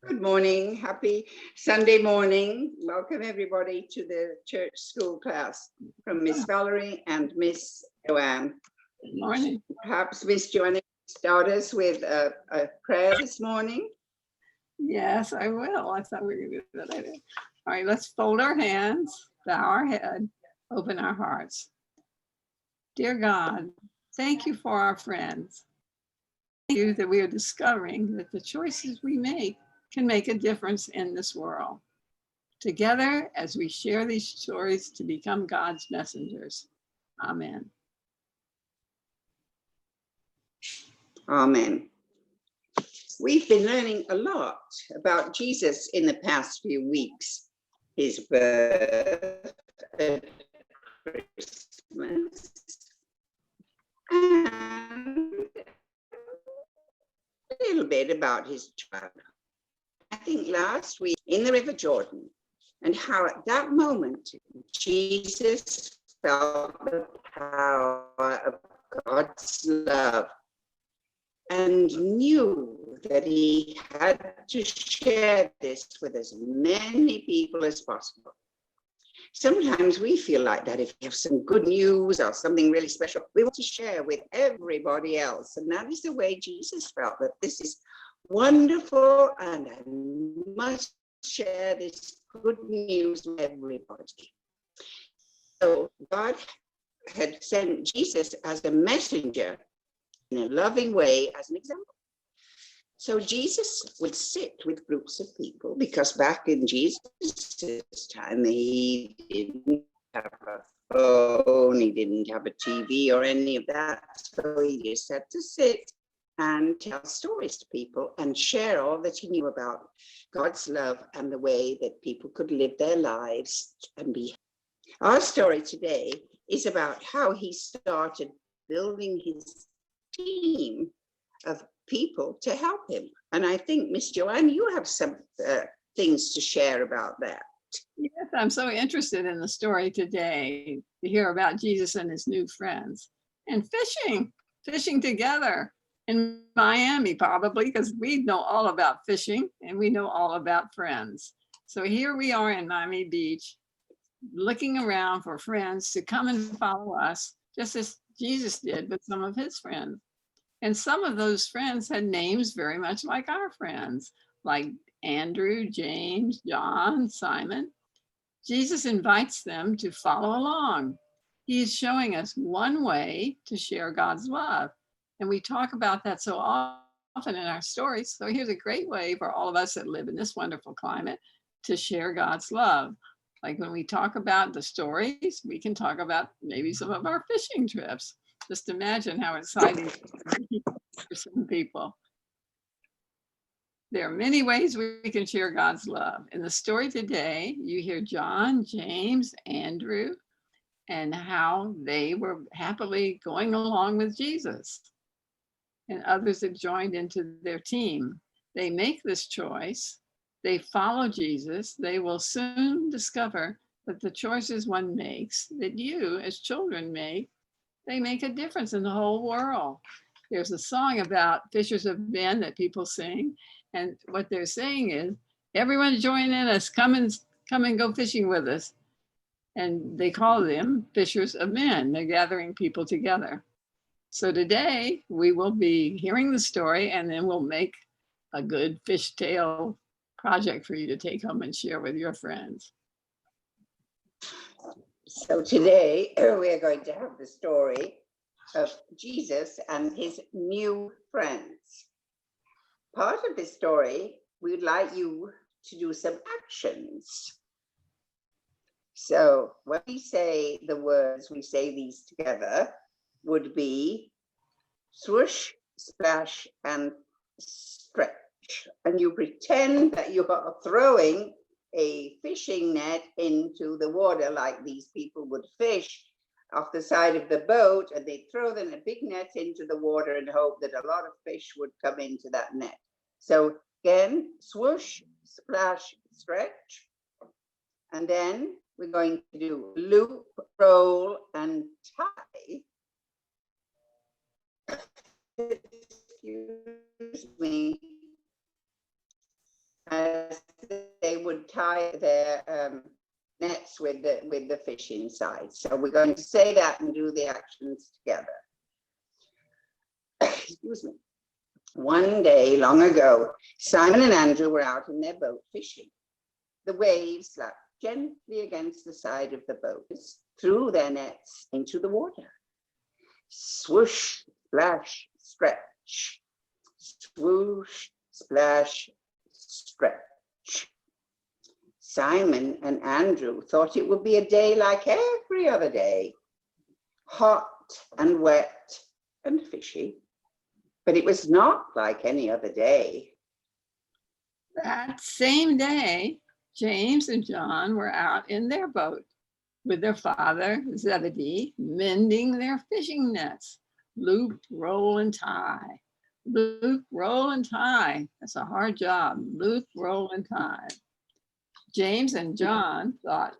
Good morning. Happy Sunday morning. Welcome everybody to the church school class from Miss Valerie and Miss Joanne. Good morning. Perhaps Miss Joanne start us with a prayer this morning. Yes, I will. I thought we were going to do that later. All right, let's fold our hands, bow our head, open our hearts. Dear God, thank you for our friends. Thank you that we are discovering that the choices we make can make a difference in this world. Together, as we share these stories to become God's messengers. Amen. Amen. We've been learning a lot about Jesus in the past few weeks. His birth at Christmas and a little bit about his child. I think last week in the River Jordan, and how at that moment Jesus felt the power of God's love and knew that he had to share this with as many people as possible. Sometimes we feel like that if we have some good news or something really special, we want to share with everybody else. And that is the way Jesus felt, that this is wonderful and I must share this good news with everybody. So God had sent Jesus as a messenger in a loving way as an example. So Jesus would sit with groups of people because back in Jesus' time, he didn't have a phone, he didn't have a TV or any of that. So he just had to sit and tell stories to people and share all that he knew about God's love and the way that people could live their lives and be. Our story today is about how he started building his team of people to help him. And I think, Miss Joanne, you have some things to share about that. Yes, I'm so interested in the story today to hear about Jesus and his new friends and fishing together in Miami, probably, because we know all about fishing and we know all about friends. So here we are in Miami Beach, looking around for friends to come and follow us, just as Jesus did with some of his friends. And some of those friends had names very much like our friends, like Andrew, James, John, Simon. Jesus invites them to follow along. He's showing us one way to share God's love. And we talk about that so often in our stories. So here's a great way for all of us that live in this wonderful climate to share God's love. Like when we talk about the stories, we can talk about maybe some of our fishing trips. Just imagine how exciting for some people. There are many ways we can share God's love. In the story today, you hear John, James, Andrew, and how they were happily going along with Jesus. And others have joined into their team. They make this choice. They follow Jesus. They will soon discover that the choices one makes, that you as children make, they make a difference in the whole world. There's a song about fishers of men that people sing. And what they're saying is, everyone join in us, come and go fishing with us. And they call them fishers of men. They're gathering people together. So today we will be hearing the story and then we'll make a good fishtail project for you to take home and share with your friends. So today we are going to have the story of Jesus and his new friends. Part of this story, we'd like you to do some actions. So when we say the words, we say these together, would be swoosh, splash, and stretch. And you pretend that you are throwing a fishing net into the water like these people would fish off the side of the boat, and they throw then a big net into the water and hope that a lot of fish would come into that net. So again, swoosh, splash, stretch. And then we're going to do loop, roll, and tie. Excuse me. tie their nets with the fish inside. So we're going to say that and do the actions together. Excuse me. One day long ago, Simon and Andrew were out in their boat fishing. The waves slapped gently against the side of the boat, threw their nets into the water. Swoosh, splash, stretch. Swoosh, splash, stretch. Simon and Andrew thought it would be a day like every other day, hot and wet and fishy, but it was not like any other day. That same day, James and John were out in their boat with their father, Zebedee, mending their fishing nets. Loop, roll, and tie. Loop, roll, and tie. That's a hard job. Loop, roll, and tie. James and John thought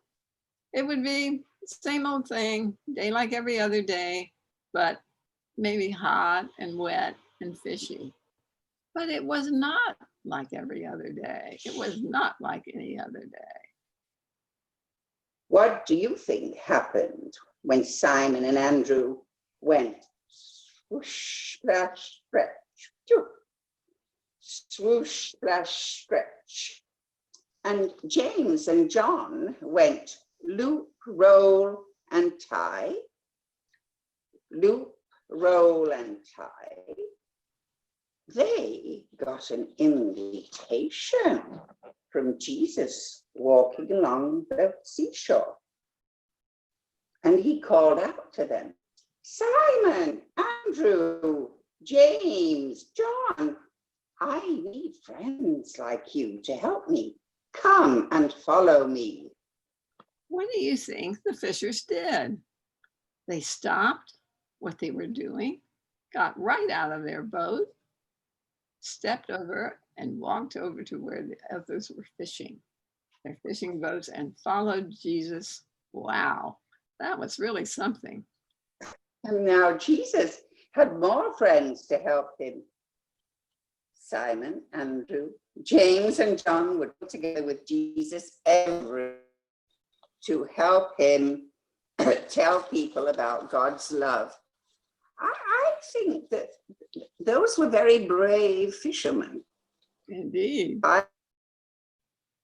it would be the same old thing, day like every other day, but maybe hot and wet and fishy. But it was not like every other day. It was not like any other day. What do you think happened when Simon and Andrew went swoosh, splash, stretch, swoosh, splash, stretch? And James and John went loop, roll, and tie, loop, roll, and tie. They got an invitation from Jesus walking along the seashore. And he called out to them, Simon, Andrew, James, John, I need friends like you to help me. Come and follow me. What do you think the fishers did? They stopped what they were doing, got right out of their boat, stepped over and walked over to where the others were fishing, their fishing boats, and followed Jesus. Wow, that was really something. And now Jesus had more friends to help him. Simon, Andrew, James, and John would put together with Jesus to help him tell people about God's love. I think that those were very brave fishermen. Indeed.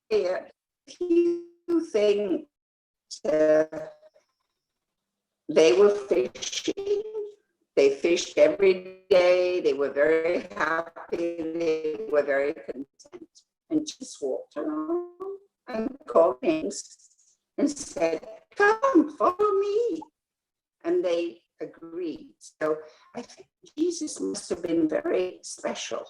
If you think they were fishing, they fished every day, they were very happy, they were very content, and just walked along and called names and said, come, follow me. And they agreed. So I think Jesus must have been very special,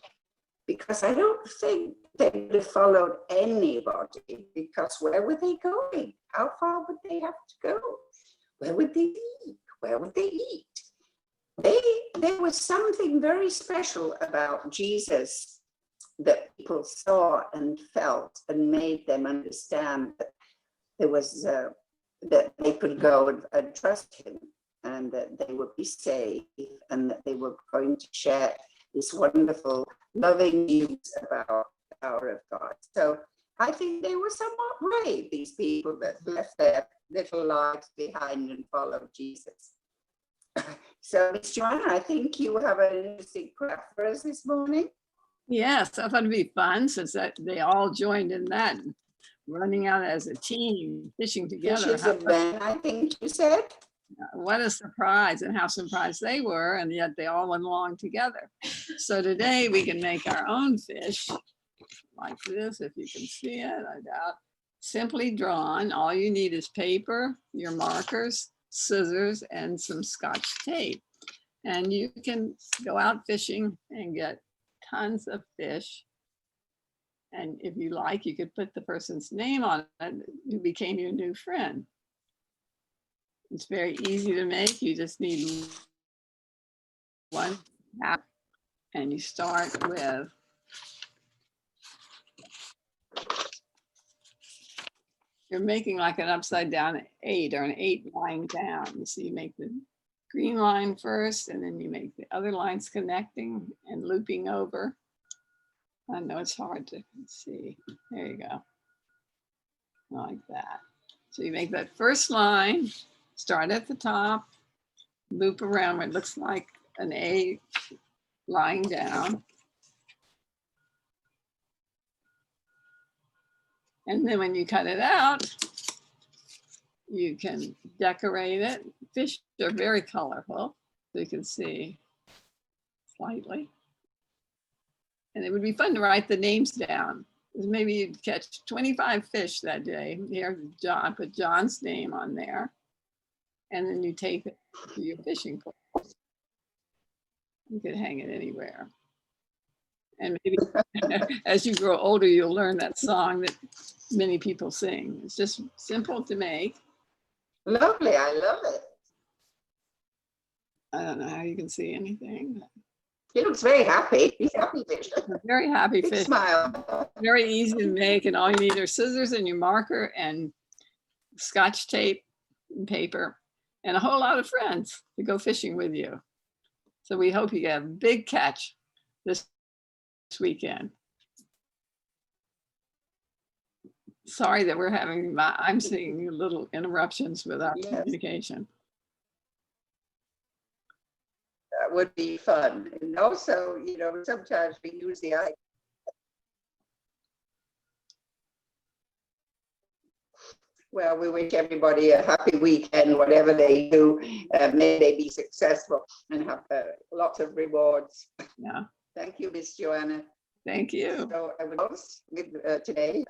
because I don't think they would have followed anybody, because where were they going? How far would they have to go? Where would they be? Where would they eat? There was something very special about Jesus that people saw and felt and made them understand that there was that they could go and trust him, and that they would be safe, and that they were going to share this wonderful, loving news about the power of God. So I think they were somewhat brave, these people that left their little lives behind and followed Jesus. So, Miss Joanne, I think you have an interesting craft for us this morning. Yes, I thought it'd be fun since they all joined in that, running out as a team, fishing together. Fishes and men, I think you said. What a surprise, and how surprised they were, and yet they all went along together. So today we can make our own fish like this, if you can see it, I doubt. Simply drawn. All you need is paper, your markers, scissors, and some Scotch tape. And you can go out fishing and get tons of fish. And if you like, you could put the person's name on it who became your new friend. It's very easy to make. You just need one half, and you start with you're making like an upside down 8 or an 8 line down. So you make the green line first, and then you make the other lines connecting and looping over. I know it's hard to see. There you go. like that. So you make that first line, start at the top, loop around where it looks like an A lying down. And then when you cut it out, you can decorate it. Fish are very colorful, so you can see slightly. And it would be fun to write the names down. Maybe you'd catch 25 fish that day. Here, John, put John's name on there. And then you take it to your fishing pole. You could hang it anywhere. And maybe as you grow older, you'll learn that song that many people sing. It's just simple to make. Lovely, I love it. I don't know how you can see anything. He looks very happy. He's happy fish. A very happy Big fish. smile. Very easy to make, and all you need are scissors and your marker and Scotch tape and paper and a whole lot of friends to go fishing with you. So we hope you get a big catch this weekend. Sorry that we're having, I'm seeing little interruptions with our communication. That would be fun. And also, you know, sometimes we use the eye. Well, we wish everybody a happy weekend, whatever they do. May they be successful and have lots of rewards. Yeah. Thank you, Miss Joanna. Thank you. So I will close with today.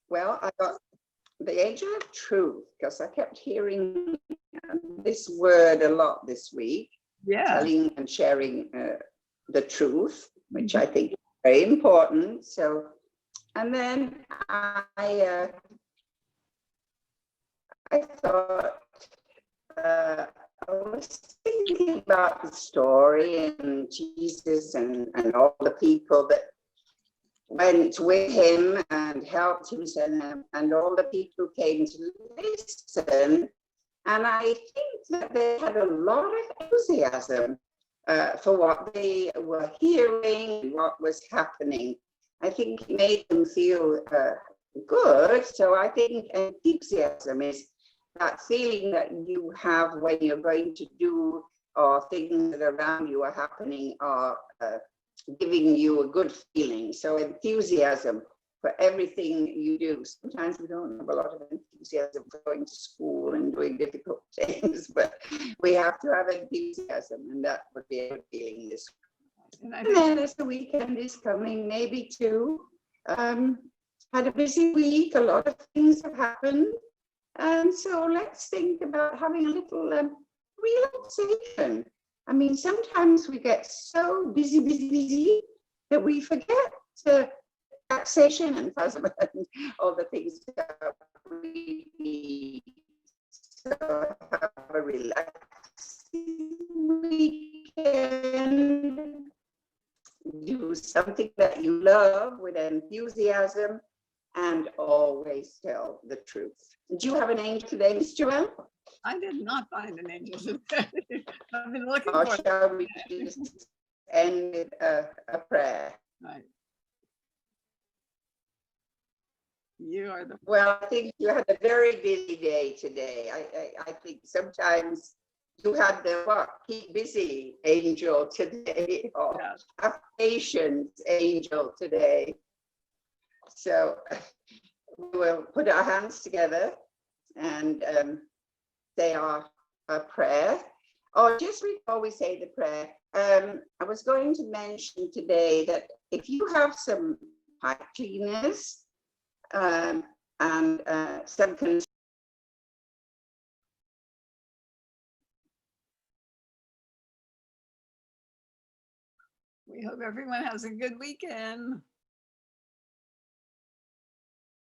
Well, I got the angel of truth, because I kept hearing this word a lot this week. Yeah. Telling and sharing the truth, which I think is very important. So, and then I thought, I was thinking about the story and Jesus and all the people that went with him and helped him, and all the people who came to listen. And I think that they had a lot of enthusiasm for what they were hearing, what was happening. I think it made them feel good. So I think enthusiasm is that feeling that you have when you're going to do, or things that around you are happening, are giving you a good feeling. So enthusiasm for everything you do. Sometimes we don't have a lot of enthusiasm for going to school and doing difficult things, but we have to have enthusiasm, and that would be a good feeling this week. And then as the weekend is coming, maybe too, had a busy week, a lot of things have happened. And so let's think about having a little relaxation. I mean, sometimes we get so busy that we forget to relaxation and husband, all the things that we need. So have a relaxing weekend. Do something that you love with enthusiasm, and always tell the truth. Did you have an angel today, Miss Joanne? I did not find an angel today. I've been looking or for shall we just end with a prayer? Right. You are the. Well, I think you had a very busy day today. I think sometimes you had the keep busy angel today, or have patience angel today. So we will put our hands together and say our prayer. Or just before we say the prayer, I was going to mention today that if you have some pipe cleaners and some We hope everyone has a good weekend.